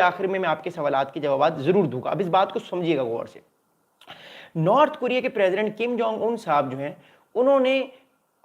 आखिर में मैं आपके सवालात के जवाब जरूर दूंगा। अब इस बात को समझिएगा गौर से। नॉर्थ कोरिया के प्रेसिडेंट किम जोंग उन साहब जो हैं, उन्होंने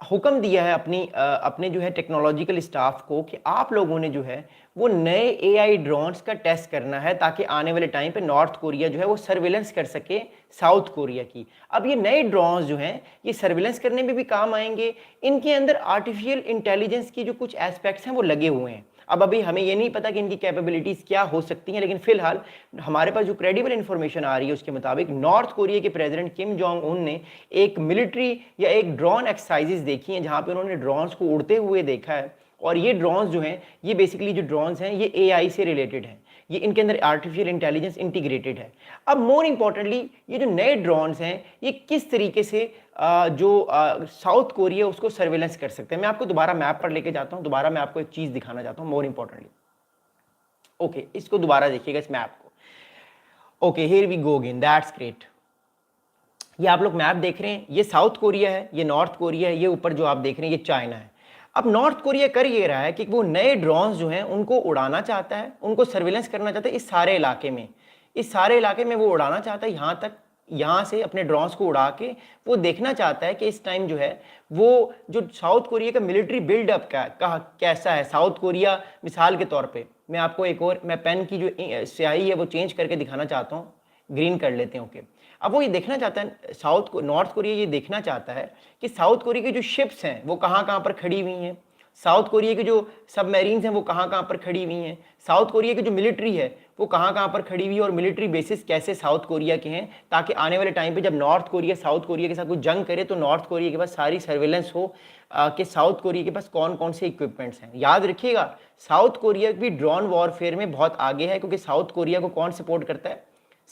हुक्म दिया है अपने जो है टेक्नोलॉजिकल स्टाफ को कि आप लोगों ने जो है वो नए एआई ड्रोन्स का टेस्ट करना है, ताकि आने वाले टाइम पे नॉर्थ कोरिया जो है वो सर्विलेंस कर सके साउथ कोरिया की। अब ये नए ड्रोन्स जो हैं ये सर्विलेंस करने में भी काम आएंगे। इनके अंदर आर्टिफिशियल इंटेलिजेंस की जो कुछ एस्पेक्ट्स हैं वो लगे हुए हैं। अब अभी हमें ये नहीं पता कि इनकी कैपेबिलिटीज़ क्या हो सकती हैं, लेकिन फिलहाल हमारे पास जो क्रेडिबल इंफॉर्मेशन आ रही है उसके मुताबिक नॉर्थ कोरिया के प्रेसिडेंट किम जोंग उन ने एक मिलिट्री या एक ड्रोन एक्सरसाइजेज देखी हैं, जहां पे उन्होंने ड्रोन्स को उड़ते हुए देखा है। और ये ड्रोन्स जो हैं, ये बेसिकली जो ड्रोन्स हैं ये एआई से रिलेटेड हैं, ये इनके अंदर आर्टिफिशियल इंटेलिजेंस इंटीग्रेटेड है। अब मोर इंपॉर्टेंटली ये जो नए ड्रोन्स हैं ये किस तरीके से जो साउथ कोरिया उसको सर्वेलेंस कर सकते हैं, मैं आपको दोबारा मैप पर लेके जाता हूं। दोबारा मैं आपको एक चीज दिखाना चाहता हूं मोर इंपॉर्टेंटली। ओके, इसको दोबारा देखिएगा इस मैप को। Okay, here we go again, that's great. ये आप लोग मैप देख रहे हैं, ये साउथ कोरिया है, ये नॉर्थ कोरिया है, ये ऊपर जो आप देख रहे हैं ये चाइना है। अब नॉर्थ कोरिया कर ये रहा है कि वो नए ड्रोन्स जो हैं उनको उड़ाना चाहता है, उनको सर्विलेंस करना चाहता है इस सारे इलाके में। इस सारे इलाके में वो उड़ाना चाहता है, यहाँ तक, यहाँ से अपने ड्रोन्स को उड़ा के वो देखना चाहता है कि इस टाइम जो है वो जो साउथ कोरिया का मिलिट्री बिल्डअप का कैसा है। साउथ कोरिया मिसाल के तौर पे मैं आपको एक और, मैं पेन की जो स्याही है वो चेंज करके दिखाना चाहता हूँ, ग्रीन कर लेते हैं। ओके, अब वो ये देखना चाहता है, नॉर्थ कोरिया ये देखना चाहता है कि साउथ कोरिया की जो शिप्स हैं वो कहाँ कहाँ पर खड़ी हुई हैं, साउथ कोरिया की जो सबमरीन्स हैं वो कहाँ कहाँ पर खड़ी हुई हैं, साउथ कोरिया की जो मिलिट्री है वो कहाँ कहाँ पर खड़ी हुई है, और मिलिट्री बेसिस कैसे साउथ कोरिया के हैं, ताकि आने वाले टाइम पे जब नॉर्थ कोरिया साउथ कोरिया के साथ कोई जंग करे तो नॉर्थ कोरिया के पास सारी सर्वेलेंस हो कि साउथ कोरिया के पास कौन कौन से इक्विपमेंट्स हैं। याद रखिएगा, साउथ कोरिया भी ड्रोन वॉरफेयर में बहुत आगे है, क्योंकि साउथ कोरिया को कौन सपोर्ट करता है?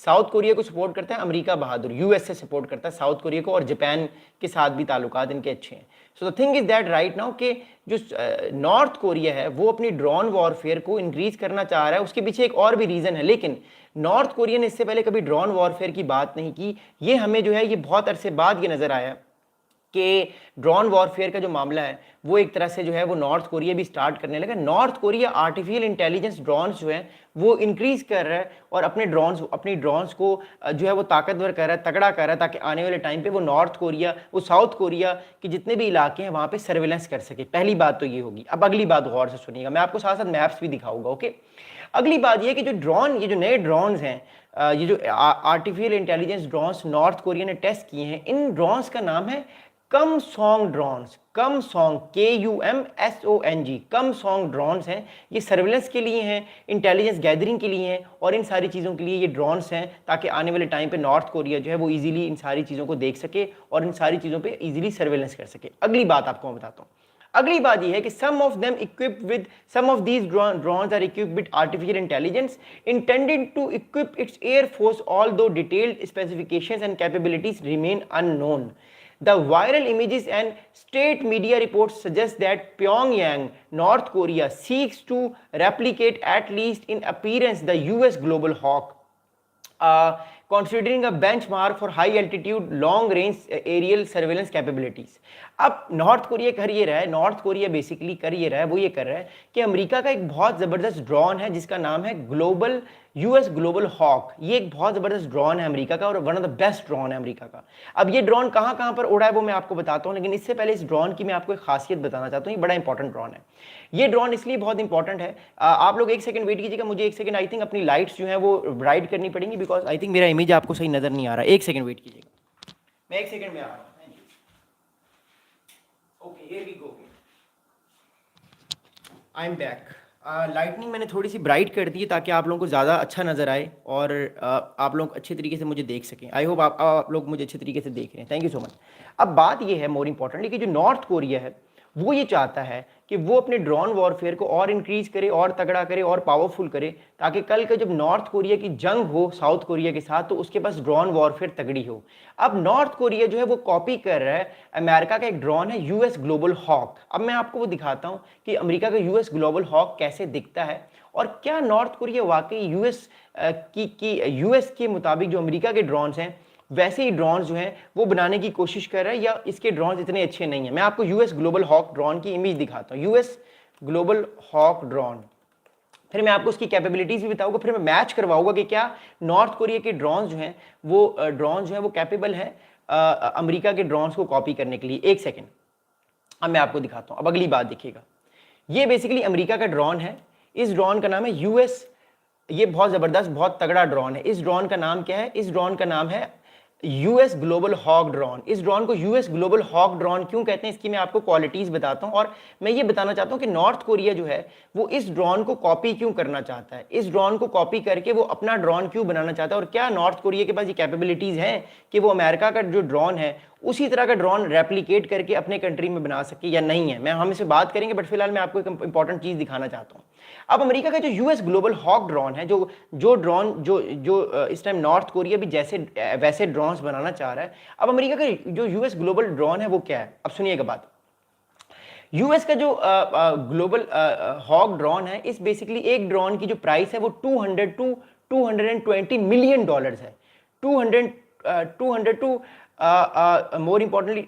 साउथ कोरिया को सपोर्ट करता है अमेरिका बहादुर, यूएसए सपोर्ट करता है साउथ कोरिया को, और जापान के साथ भी ताल्लुकात इनके अच्छे हैं। So the thing is that right now कि जो नॉर्थ कोरिया है वो अपनी ड्रोन वॉरफेयर को इंक्रीज करना चाह रहा है। उसके पीछे एक और भी रीजन है, लेकिन नॉर्थ कोरिया ने इससे पहले कभी ड्रोन वॉरफेयर की बात नहीं की। ये हमें जो है ये बहुत अरसे बाद ये नजर आया कि ड्रोन वॉरफेयर का जो मामला है वो एक तरह से जो है वो नॉर्थ कोरिया भी स्टार्ट करने लगा। North Korea artificial intelligence drones जो है वो इंक्रीज कर रहा है, और अपनी ड्रोन्स को जो है वो ताकतवर कर रहा है, तगड़ा कर रहा है, ताकि आने वाले टाइम पे वो साउथ कोरिया के जितने भी इलाके हैं वहाँ पे सर्वेलेंस कर सके। पहली बात तो ये होगी। अब अगली बात गौर से सुनिएगा, मैं आपको साथ साथ मैप्स भी दिखाऊंगा। ओके, अगली बात ये कि ये जो नए ड्रोन्स हैं, ये जो artificial intelligence drones north Korea ने टेस्ट किए हैं, इन ड्रोन्स का नाम है कमसोंग ड्रोन्स। कमसोंग, KUMSONG, कमसोंग ड्रोन्स हैं। ये सर्विलेंस के लिए हैं, इंटेलिजेंस गैदरिंग के लिए हैं, और इन सारी चीज़ों के लिए ये ड्रोन्स हैं, ताकि आने वाले टाइम पे नॉर्थ कोरिया जो है वो इजीली इन सारी चीज़ों को देख सके और इन सारी चीज़ों पे इजीली सर्विलेंस कर सके। अगली बात आपको मैं बताता हूँ। अगली बात यह है कि some of these drones are equipped with artificial intelligence intended to equip its air force, although detailed specifications and capabilities remain unknown. The viral images and state media reports suggest that Pyongyang, North Korea, seeks to replicate, at least in appearance, the US Global Hawk, considering a benchmark for high altitude long range aerial surveillance capabilities. अब north Korea कर ये रहा है, north Korea basically कर ये रहा है, वो ये कर रहा है कि अमेरिका का एक बहुत ज़बरदस्त ड्रोन है जिसका नाम है US ग्लोबल हॉक। ये एक बहुत ज़बरदस्त ड्रोन है अमेरिका का, और one of the best drone है अमेरिका का। अब ये ड्रोन कहाँ कहाँ पर उड़ा है वो मैं आपको बताता हूँ, लेकिन इससे पहले इस ड्रोन की मैं आपको एक खासियत बताना चाहता हूँ। ये बड़ा इंपॉर्टेंट ड्रोन है। ये ड्रोन इसलिए बहुत इंपॉर्टेंट है, आप लोग एक सेकंड वेट कीजिएगा, मुझे एक सेकंड आई थिंक अपनी लाइट्स जो है वो ब्राइट करनी पड़ेंगी, बिकॉज आई थिंक मेरा इमेज आपको सही नज़र नहीं आ रहा है। एक सेकंड वेट कीजिएगा, मैं एक सेकंड में आ रहा हूँ। Okay, here we go, I am back. Lightning मैंने थोड़ी सी ब्राइट कर दी है ताकि आप लोगों को ज़्यादा अच्छा नज़र आए और आप लोग अच्छे तरीके से मुझे देख सकें। आई होप आप लोग मुझे अच्छे तरीके से देख रहे हैं। Thank you so much. अब बात ये है मोर इम्पॉर्टेंटली कि जो नॉर्थ कोरिया है वो ये चाहता है कि वो अपने ड्रोन वॉरफेयर को और इंक्रीज करे, और तगड़ा करे, और पावरफुल करे, ताकि कल का जब नॉर्थ कोरिया की जंग हो साउथ कोरिया के साथ तो उसके पास ड्रोन वॉरफेयर तगड़ी हो। अब नॉर्थ कोरिया जो है वो कॉपी कर रहा है अमेरिका का एक ड्रोन है US ग्लोबल हॉक। अब मैं आपको वो दिखाता हूँ कि अमेरिका का US ग्लोबल हॉक कैसे दिखता है, और क्या नॉर्थ कोरिया वाकई US के मुताबिक जो अमेरिका के ड्रोन्स हैं वैसे ही ड्रोन जो हैं वो बनाने की कोशिश कर रहा है, या इसके ड्रोन इतने अच्छे नहीं हैं। मैं आपको US ग्लोबल हॉक ड्रोन की इमेज दिखाता हूँ। US ग्लोबल हॉक ड्रोन, फिर मैं आपको उसकी कैपेबिलिटीज भी बताऊंगा, फिर मैं मैच करवाऊंगा कि क्या नॉर्थ कोरिया के ड्रोन जो हैं वो कैपेबल हैं अमेरिका के ड्रोन्स को कॉपी करने के लिए। एक सेकेंड, अब मैं आपको दिखाता हूं। अब अगली बात देखिएगा, ये बेसिकली अमेरिका का ड्रोन है। इस ड्रोन का नाम है यूएस, ये बहुत जबरदस्त बहुत तगड़ा ड्रोन है। इस ड्रोन का नाम क्या है? इस ड्रोन का नाम है यूएस ग्लोबल हॉक ड्रोन। इस ड्रोन को यूएस ग्लोबल हॉक ड्रोन क्यों कहते हैं, इसकी मैं आपको क्वालिटीज बताता हूं। और मैं ये बताना चाहता हूं कि नॉर्थ कोरिया जो है वो इस ड्रोन को कॉपी क्यों करना चाहता है, इस ड्रोन को कॉपी करके वो अपना ड्रोन क्यों बनाना चाहता है, और क्या नॉर्थ कोरिया के पास ये कैपेबिलिटीज हैं कि वो अमेरिका का जो ड्रोन है उसी तरह का ड्रोन रेप्लिकेट करके अपने कंट्री में बना सके या नहीं है। हम इसे बात करेंगे, बट फिलहाल मैं आपको एक इंपॉर्टेंट चीज दिखाना चाहता हूं। अब अमेरिका का जो यूएस ग्लोबल हॉक ड्रोन है, जो ड्रोन जो इस टाइम नॉर्थ कोरिया भी जैसे वैसे ड्रोन्स बनाना चाह रहा है। अब अमेरिका का जो यूएस ग्लोबल ड्रोन है वो क्या है, अब सुनिएगा बात। यूएस का जो ग्लोबल हॉक ड्रोन है, इस बेसिकली एक ड्रोन की जो प्राइस है वो 200 टू 220 मिलियन डॉलर्स है। 200 टू मोर इंपॉर्टेंटली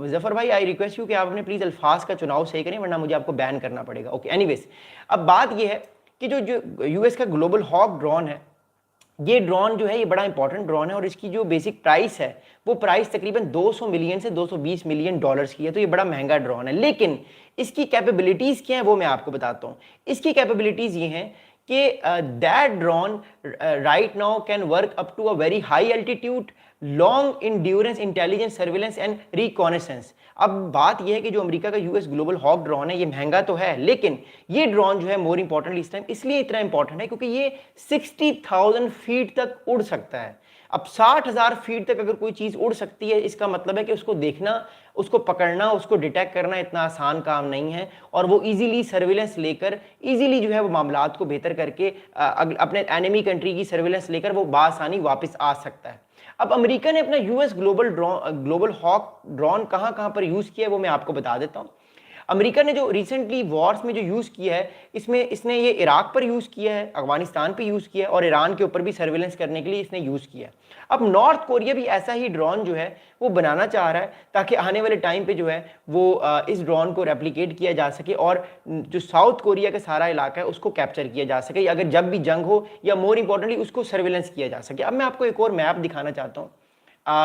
जफर भाई, आई रिक्वेस्ट यू कि आप अपने प्लीज अल्फाज का चुनाव सही करें, वरना मुझे आपको बैन करना पड़ेगा। ओके, एनीवेज, अब बात ये है कि जो यूएस का ग्लोबल हॉक ड्रोन है, ये ड्रोन जो है ये बड़ा इंपॉर्टेंट ड्रोन है, और इसकी जो बेसिक प्राइस है वो प्राइस तकरीबन 200 मिलियन से 220 मिलियन डॉलर्स की है। तो ये बड़ा महंगा ड्रोन है, लेकिन इसकी कैपेबिलिटीज क्या है वो मैं आपको बताता हूँ। इसकी कैपेबिलिटीज ये हैं कि that drone right now can work up to a very high altitude, long endurance, intelligence, surveillance and reconnaissance. अब बात यह है कि जो अमेरिका का यूएस ग्लोबल हॉक ड्रोन है ये महंगा तो है, लेकिन ये ड्रोन जो है मोर इंपॉर्टेंटली इस टाइम इसलिए इतना इंपॉर्टेंट है क्योंकि ये 60,000 फीट तक उड़ सकता है। अब 60,000 फीट तक अगर कोई चीज उड़ सकती है, इसका मतलब है कि उसको देखना, उसको पकड़ना, उसको डिटेक्ट करना इतना आसान काम नहीं है, और वो इजीली सर्विलेंस लेकर इजीली जो है वो मामलात को बेहतर करके अपने एनिमी कंट्री की सर्विलेंस लेकर वो बासानी वापस आ सकता है। अब अमेरिका ने अपना यूएस ग्लोबल हॉक ड्रोन कहां कहां पर यूज किया है वो मैं आपको बता देता हूं। अमेरिका ने जो रिसेंटली वॉर्स में जो यूज किया है, इसने ये इराक पर यूज किया है, अफगानिस्तान पे यूज किया है, और ईरान के ऊपर भी सर्विलेंस करने के लिए इसने यूज किया है। अब नॉर्थ कोरिया भी ऐसा ही ड्रोन जो है वो बनाना चाह रहा है, ताकि आने वाले टाइम पे जो है वो इस ड्रोन को रेप्लिकेट किया जा सके, और जो साउथ कोरिया का सारा इलाका है उसको कैप्चर किया जा सके, अगर जब भी जंग हो, या मोर इंपॉर्टेंटली उसको सर्विलेंस किया जा सके। अब मैं आपको एक और मैप दिखाना चाहता हूँ,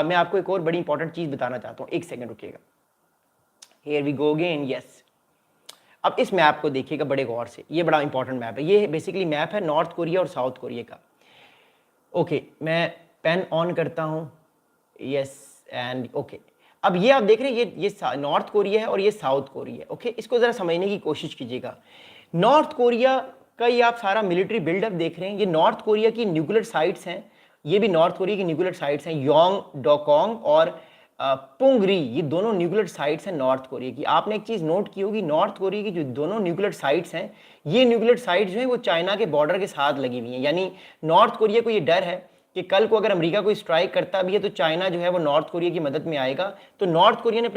मैं आपको एक और बड़ी इंपॉर्टेंट चीज बताना चाहता हूँ। एक second रुकिएगा, Here we go again, yes। अब इस मैप को देखिएगा बड़े गौर से, ये बड़ा इंपॉर्टेंट मैप है। ये बेसिकली मैप है नॉर्थ कोरिया और साउथ कोरिया का। ओके, मैं पेन ऑन करता हूँ, यस एंड ओके। अब ये आप देख रहे हैं, ये नॉर्थ कोरिया है और ये साउथ कोरिया है। ओके, इसको जरा समझने की कोशिश कीजिएगा। नॉर्थ कोरिया का ये आप सारा मिलिट्री बिल्डअप देख रहे हैं, ये नॉर्थ कोरिया की न्यूक्लियर साइट्स हैं, ये भी नॉर्थ कोरिया की न्यूक्लियर साइट्स हैं, योंग डोकोंग और पुंगरी, ये दोनों न्यूक्लियर साइट्स हैं नॉर्थ कोरिया की। आपने एक चीज नोट की होगी, नॉर्थ कोरिया की जो दोनों न्यूक्लियर साइट्स हैं, ये न्यूक्लियर साइट्स जो हैं वो चाइना के बॉर्डर के साथ लगी हुई हैं। यानी नॉर्थ कोरिया को ये डर है कि कल को अगर अमेरिका कोई स्ट्राइक करता भी है तो चाइना जो है वो नॉर्थ कोरिया की मदद में आएगा। तो नॉर्थ कोरिया ने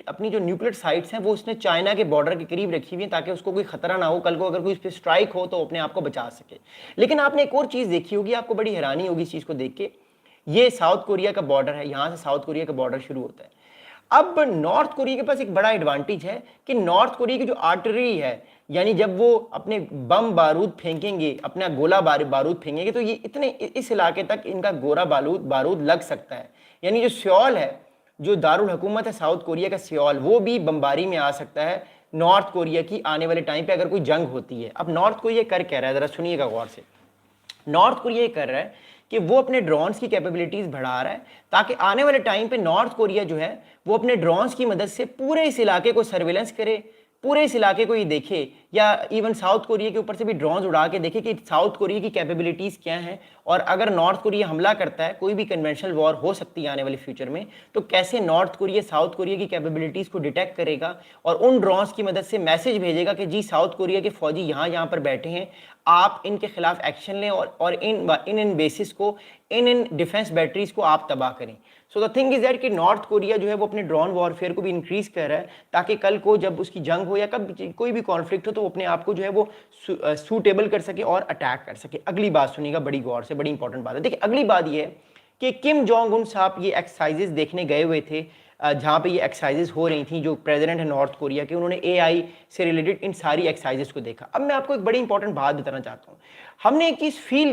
अपनी जो न्यूक्लियर साइट्स हैं वो उसने चाइना के बॉर्डर के करीब रखी हुई है, ताकि उसको कोई खतरा ना हो, कल को अगर कोई इस पर स्ट्राइक हो तो अपने आप को बचा सके। लेकिन आपने एक और चीज देखी होगी, आपको बड़ी हैरानी होगी इस चीज को देख के, ये साउथ कोरिया का बॉर्डर है, यहां से साउथ कोरिया का बॉर्डर शुरू होता है। अब नॉर्थ कोरिया के पास एक बड़ा एडवांटेज है कि नॉर्थ कोरिया की जो आर्टिलरी है, यानी जब वो अपने बम बारूद फेंकेंगे, अपना गोला बारूद फेंकेंगे, तो ये इतने इस इलाके तक इनका गोला बारूद लग सकता है। यानी जो सियोल है, जो दारुल हुकूमत है साउथ कोरिया का सियोल, वो भी बमबारी में आ सकता है नॉर्थ कोरिया की आने वाले टाइम पे अगर कोई जंग होती है। अब नॉर्थ कोरिया कर कह रहा है, जरा सुनिएगा गौर से। नॉर्थ कोरिया कर रहा है कि वो अपने ड्रोन्स की कैपेबिलिटीज बढ़ा रहा है, ताकि आने वाले टाइम पे नॉर्थ कोरिया जो है वो अपने ड्रोन्स की मदद से पूरे इस इलाके को सर्विलेंस करे, पूरे इस इलाके को ये देखे, या इवन साउथ कोरिया के ऊपर से भी ड्रोन्स उड़ा के देखे कि साउथ कोरिया की कैपेबिलिटीज क्या हैं, और अगर नॉर्थ कोरिया हमला करता है, कोई भी कन्वेंशनल वॉर हो सकती है आने वाले फ्यूचर में, तो कैसे नॉर्थ कोरिया साउथ कोरिया की कैपेबिलिटीज को डिटेक्ट करेगा और उन ड्रोन्स की मदद से मैसेज भेजेगा कि जी साउथ कोरिया के फौजी यहाँ पर बैठे हैं, आप इनके खिलाफ एक्शन लें, और इन बेसिस को, इन डिफेंस बैटरीज को आप तबाह करें। So the thing is that कि नॉर्थ कोरिया जो है वो अपने ड्रोन वॉरफेयर को भी इंक्रीज कर रहा है, ताकि कल को जब उसकी जंग हो या कब कोई भी कॉन्फ्लिक्ट हो तो वो अपने आप को जो है वो सूटेबल कर सके और अटैक कर सके। अगली बात सुनिएगा बड़ी गौर से, बड़ी इंपॉर्टेंट बात है। देखिए, अगली बात ये है कि किम जोंग उन साहब ये एक्सरसाइजेस देखने गए हुए थे जहाँ पे ये एक्सरसाइजेस हो रही थी, जो प्रेसिडेंट है नॉर्थ कोरिया के, उन्होंने एआई से रिलेटेड इन सारी एक्सरसाइजेस को देखा। अब मैं आपको एक बड़ी इंपॉर्टेंट बात बताना चाहता हूँ। हमने एक चीज़ फील